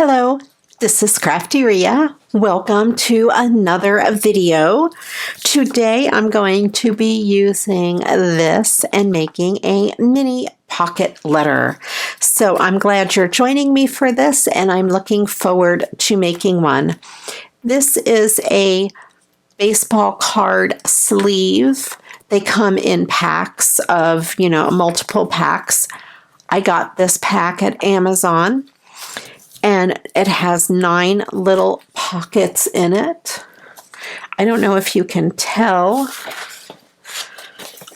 Hello, this is Crafty Rhea. Welcome to another video. Today I'm going to be using this and making a mini pocket letter. So I'm glad you're joining me for this, and I'm looking forward to making one. This is a baseball card sleeve. They come in packs of, multiple packs. I got this pack at Amazon, and it has 9 little pockets in it. I don't know if you can tell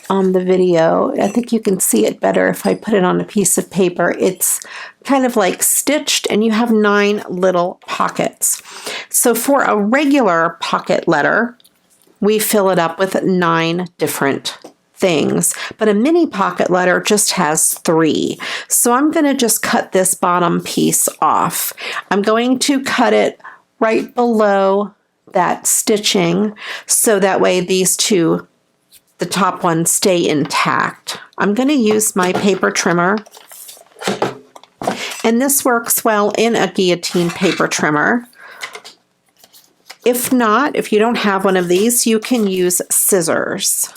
on the video. I think you can see it better if I put it on a piece of paper. It's kind of like stitched, and you have 9 little pockets. So for a regular pocket letter, we fill it up with 9 different things, but a mini pocket letter just has 3. So I'm going to just cut this bottom piece off. I'm going to cut it right below that stitching, so that way these two, the top ones, stay intact. I'm going to use my paper trimmer, and this works well in a guillotine paper trimmer. If not, if you don't have one of these, you can use scissors.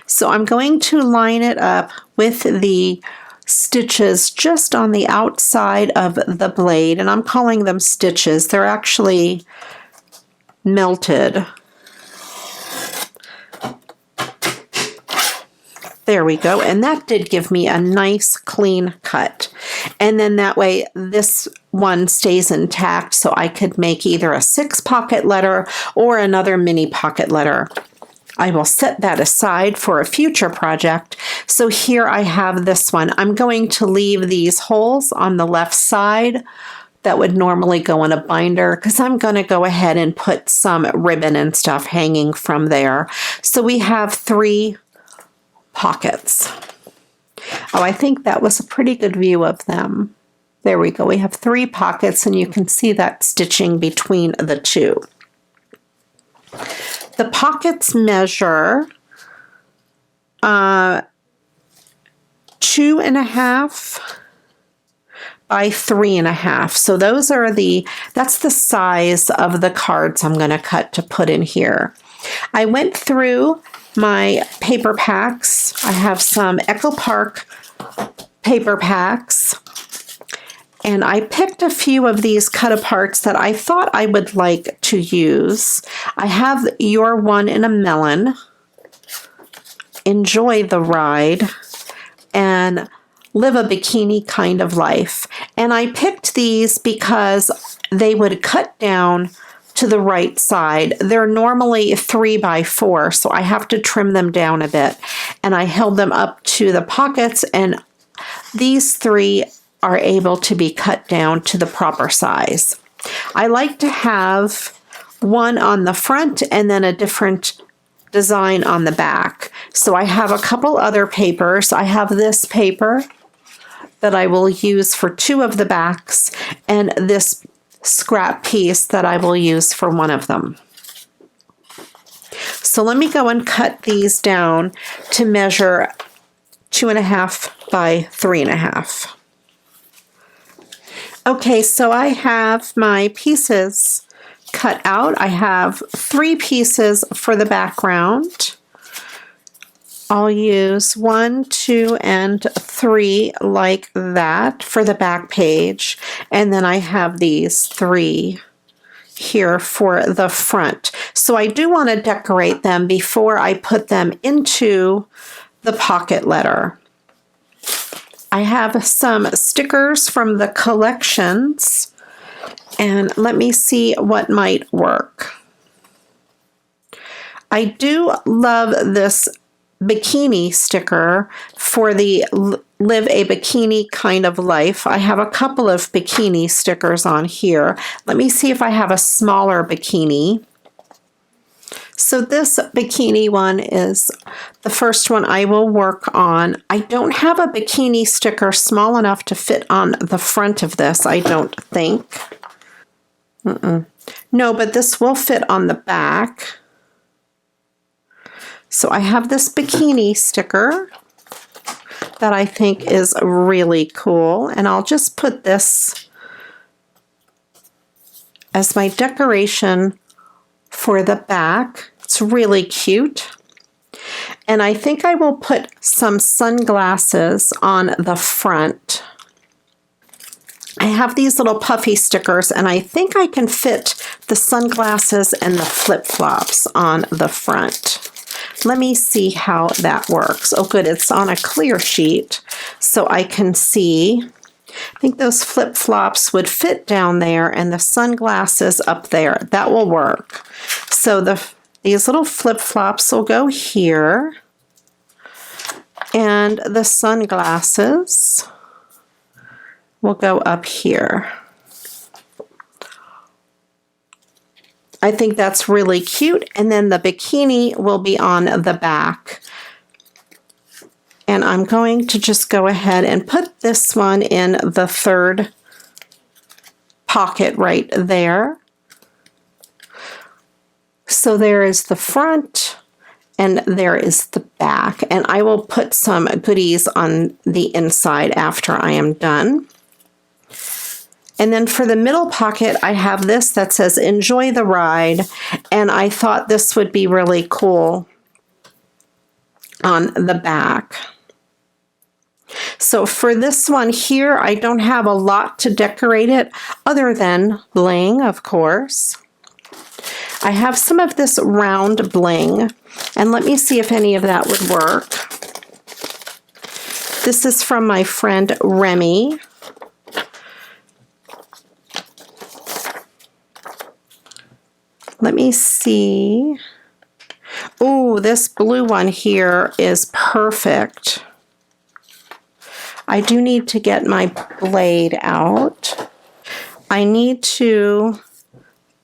So I'm going to line it up with the stitches just on the outside of the blade, and I'm calling them stitches. They're actually melted. There we go, and that did give me a nice clean cut. And then that way this one stays intact, so I could make either a 6 pocket letter or another mini pocket letter. I will set that aside for a future project. So here I have this one. I'm going to leave these holes on the left side that would normally go in a binder, because I'm going to go ahead and put some ribbon and stuff hanging from there. So we have 3 pockets. Oh, I think that was a pretty good view of them. There we go. We have 3 pockets, and you can see that stitching between the 2. The pockets measure 2.5 by 3.5. So those are that's the size of the cards I'm going to cut to put in here. I went through my paper packs. I have some Echo Park paper packs, and I picked a few of these cut aparts that I thought I would like to use. I have Your One in a Melon, Enjoy the Ride, and Live a Bikini Kind of Life. And I picked these because they would cut down to the right side. They're normally 3 by 4, so I have to trim them down a bit. And I held them up to the pockets, and these 3 are able to be cut down to the proper size. I like to have one on the front and then a different design on the back. So I have a couple other papers. I have this paper that I will use for 2 of the backs, and this scrap piece that I will use for 1 of them. So let me go and cut these down to measure 2.5 by 3.5. Okay, so I have my pieces cut out. I have 3 pieces for the background. I'll use 1, 2, and 3 like that for the back page. And then I have these 3 here for the front. So I do want to decorate them before I put them into the pocket letter. I have some stickers from the collections, and let me see what might work. I do love this bikini sticker for the Live a Bikini Kind of Life. I have a couple of bikini stickers on here. Let me see if I have a smaller bikini. So this bikini one is the first one I will work on. I don't have a bikini sticker small enough to fit on the front of this, I don't think. No, but this will fit on the back. So I have this bikini sticker that I think is really cool, and I'll just put this as my decoration for the back. It's really cute. And I think I will put some sunglasses on the front. I have these little puffy stickers, and I think I can fit the sunglasses and the flip-flops on the front. Let me see how that works. Oh, good, it's on a clear sheet, so I can see. I think those flip-flops would fit down there, and the sunglasses up there. That will work. So these little flip-flops will go here, and the sunglasses will go up here. I think that's really cute. And then the bikini will be on the back. And I'm going to just go ahead and put this one in the third pocket right there. So there is the front and there is the back. And I will put some goodies on the inside after I am done. And then for the middle pocket, I have this that says, enjoy the ride. And I thought this would be really cool on the back. So for this one here, I don't have a lot to decorate it other than bling, of course. I have some of this round bling, and let me see if any of that would work. This is from my friend Remy. Let me see. Oh, this blue one here is perfect. I do need to get my blade out. I need to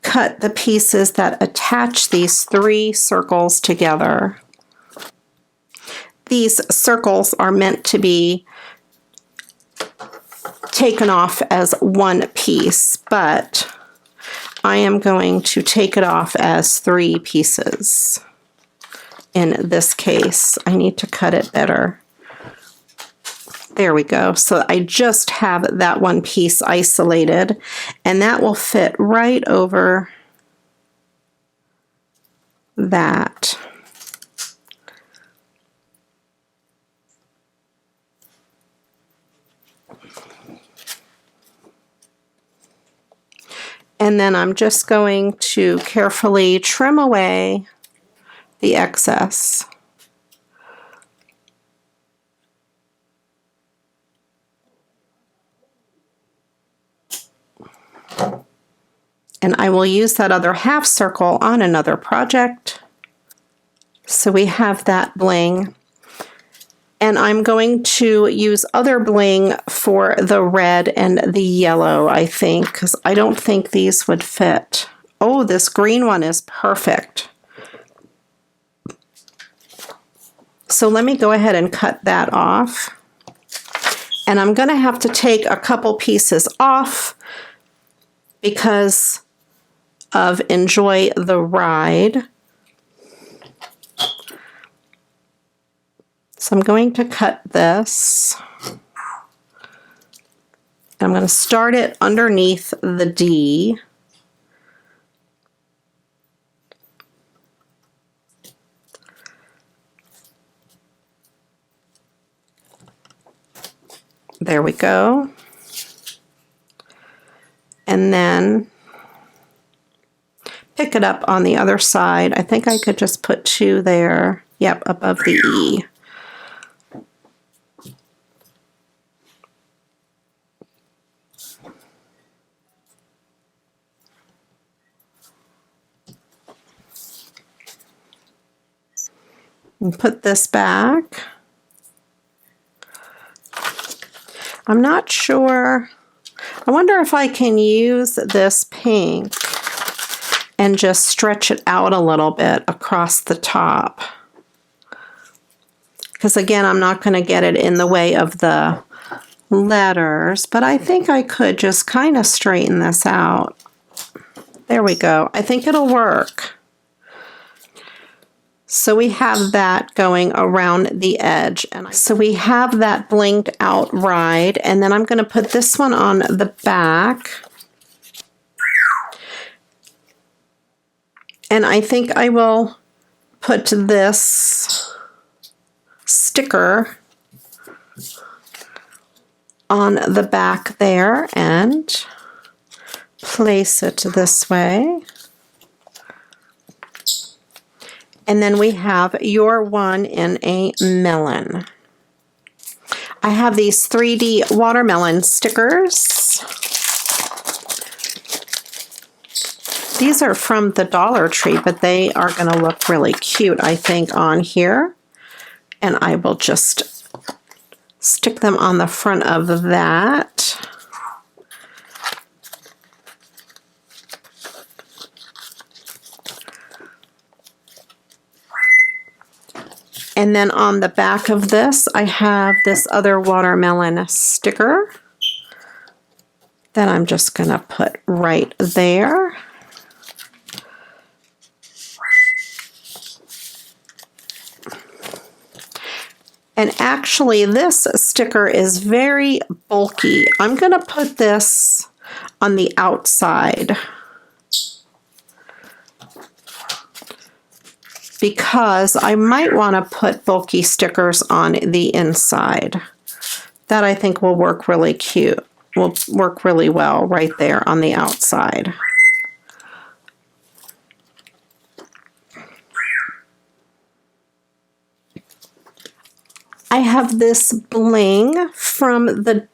cut the pieces that attach these 3 circles together. These circles are meant to be taken off as one piece, but I am going to take it off as 3 pieces. In this case, I need to cut it better. There we go. So I just have that one piece isolated, and that will fit right over that. And then I'm just going to carefully trim away the excess. And I will use that other half circle on another project. So we have that bling. And I'm going to use other bling for the red and the yellow, I think, because I don't think these would fit. Oh, this green one is perfect. So let me go ahead and cut that off. And I'm going to have to take a couple pieces off because of enjoy the ride. So I'm going to cut this. I'm going to start it underneath the D. There we go. And then pick it up on the other side. I think I could just put 2 there. Yep, above the E. And put this back. I'm not sure. I wonder if I can use this pink and just stretch it out a little bit across the top. Because again, I'm not going to get it in the way of the letters, but I think I could just kind of straighten this out. There we go. I think it'll work. So we have that going around the edge. And so we have that blinged out ride. And then I'm going to put this one on the back. And I think I will put this sticker on the back there and place it this way. And then we have your one in a melon. I have these 3D watermelon stickers. These are from the Dollar Tree, but they are going to look really cute, I think, on here. And I will just stick them on the front of that. And then on the back of this, I have this other watermelon sticker that I'm just going to put right there. And actually, this sticker is very bulky. I'm going to put this on the outside because I might want to put bulky stickers on the inside. That I think will work really cute. Will work really well right there on the outside. I have this bling from the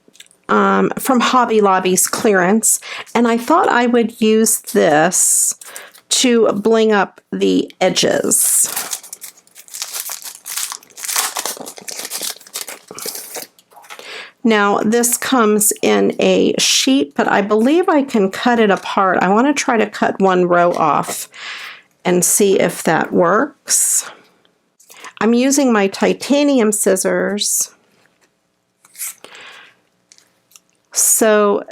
from Hobby Lobby's clearance, and I thought I would use this to bling up the edges. Now this comes in a sheet, but I believe I can cut it apart. I want to try to cut one row off and see if that works. I'm using my titanium scissors so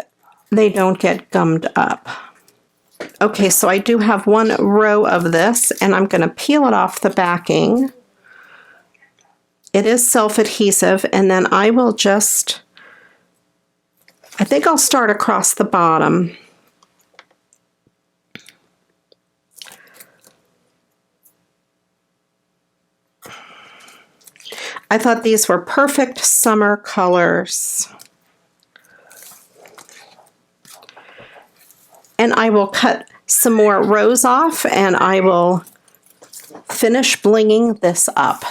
they don't get gummed up. Okay, so I do have one row of this, and I'm going to peel it off the backing. It is self-adhesive, and then I will just, I think I'll start across the bottom. I thought these were perfect summer colors. And I will cut some more rows off and I will finish blinging this up.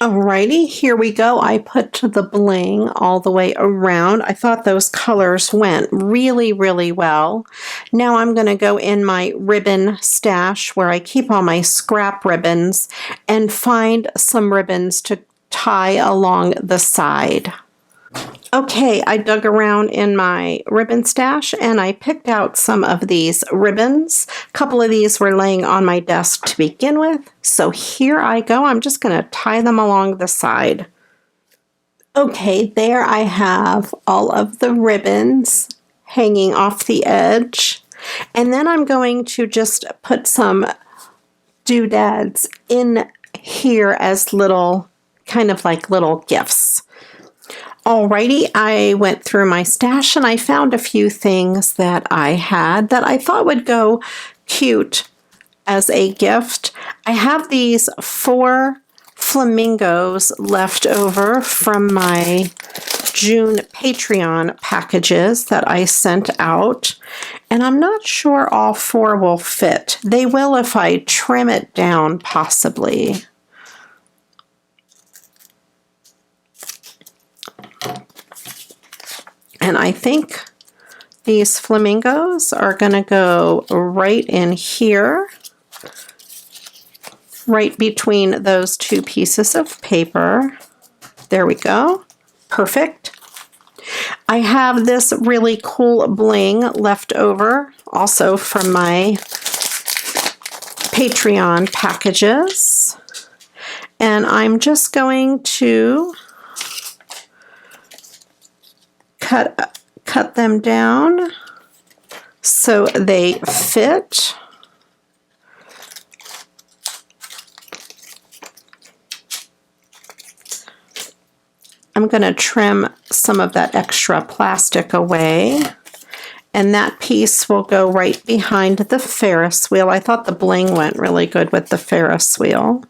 Alrighty, here we go. I put the bling all the way around. I thought those colors went really, really well. Now I'm going to go in my ribbon stash where I keep all my scrap ribbons and find some ribbons to tie along the side. Okay, I dug around in my ribbon stash and I picked out some of these ribbons. A couple of these were laying on my desk to begin with. So here I go. I'm just going to tie them along the side. Okay, there I have all of the ribbons hanging off the edge. And then I'm going to just put some doodads in here as little, kind of like little gifts. Alrighty, I went through my stash and I found a few things that I had that I thought would go cute as a gift. I have these 4 flamingos left over from my June Patreon packages that I sent out, and I'm not sure all 4 will fit. They will if I trim it down, possibly. And I think these flamingos are going to go right in here, right between those 2 pieces of paper. There we go. Perfect. I have this really cool bling left over, also from my Patreon packages. And I'm just going to cut them down so they fit. I'm going to trim some of that extra plastic away, And that piece will go right behind the Ferris wheel. I thought the bling went really good with the Ferris wheel.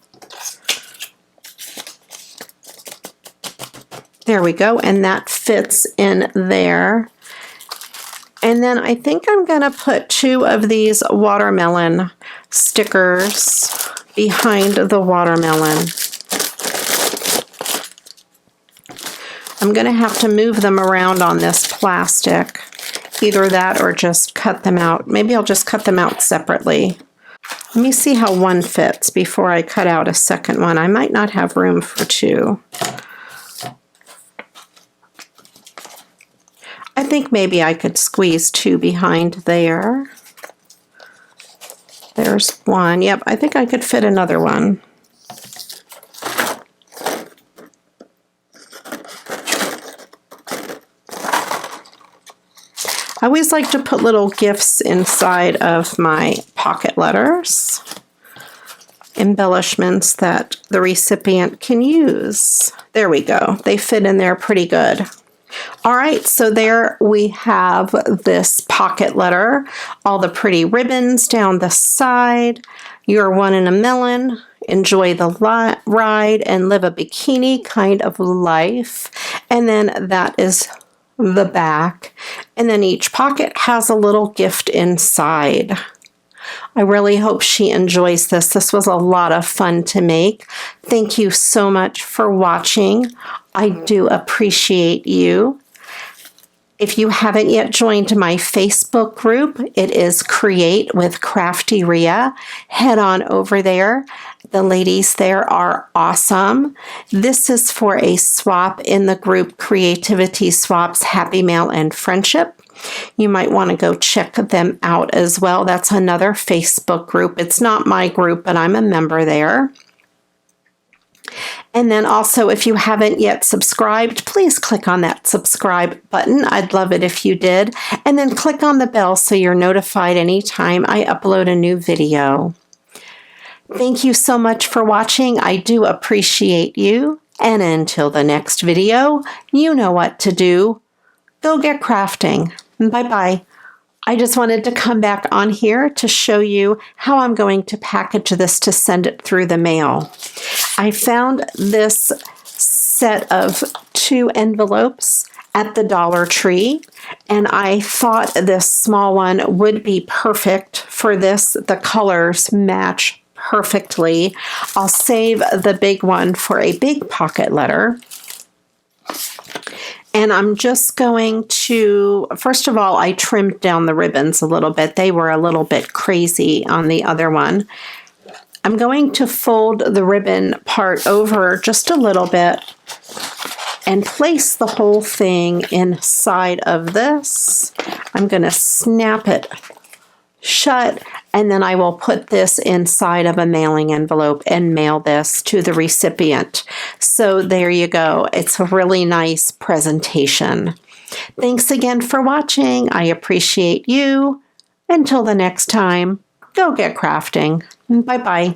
There we go, and that fits in there. And then I think I'm going to put 2 of these watermelon stickers behind the watermelon. I'm going to have to move them around on this plastic. Either that or just cut them out. Maybe I'll just cut them out separately. Let me see how one fits before I cut out a second one. I might not have room for 2. I think maybe I could squeeze 2 behind there. There's one. Yep, I think I could fit another one. I always like to put little gifts inside of my pocket letters, embellishments that the recipient can use. There we go. They fit in there pretty good. All right, so there we have this pocket letter, all the pretty ribbons down the side. You're one in a melon. Enjoy the ride and live a bikini kind of life. And then that is the back, and then each pocket has a little gift inside. I really hope she enjoys this. This was a lot of fun to make. Thank you so much for watching. I do appreciate you. If you haven't yet joined my Facebook group, it is Create with Crafty Rhea. Head on over there. The ladies there are awesome. This is for a swap in the group Creativity Swaps Happy Mail and Friendship. You might want to go check them out as well. That's another Facebook group. It's not my group, but I'm a member there. And then also, if you haven't yet subscribed, please click on that subscribe button. I'd love it if you did. And then click on the bell so you're notified anytime I upload a new video. Thank you so much for watching. I do appreciate you. And until the next video, you know what to do. Go get crafting. Bye-bye. I just wanted to come back on here to show you how I'm going to package this to send it through the mail. I found this set of 2 envelopes at the Dollar Tree, and I thought this small one would be perfect for this. The colors match perfectly. I'll save the big one for a big pocket letter. And I'm just going to, first of all, I trimmed down the ribbons a little bit. They were a little bit crazy on the other one. I'm going to fold the ribbon part over just a little bit and place the whole thing inside of this. I'm going to snap it shut, and then I will put this inside of a mailing envelope and mail this to the recipient. So there you go. It's a really nice presentation. Thanks again for watching. I appreciate you. Until the next time, go get crafting. Bye-bye.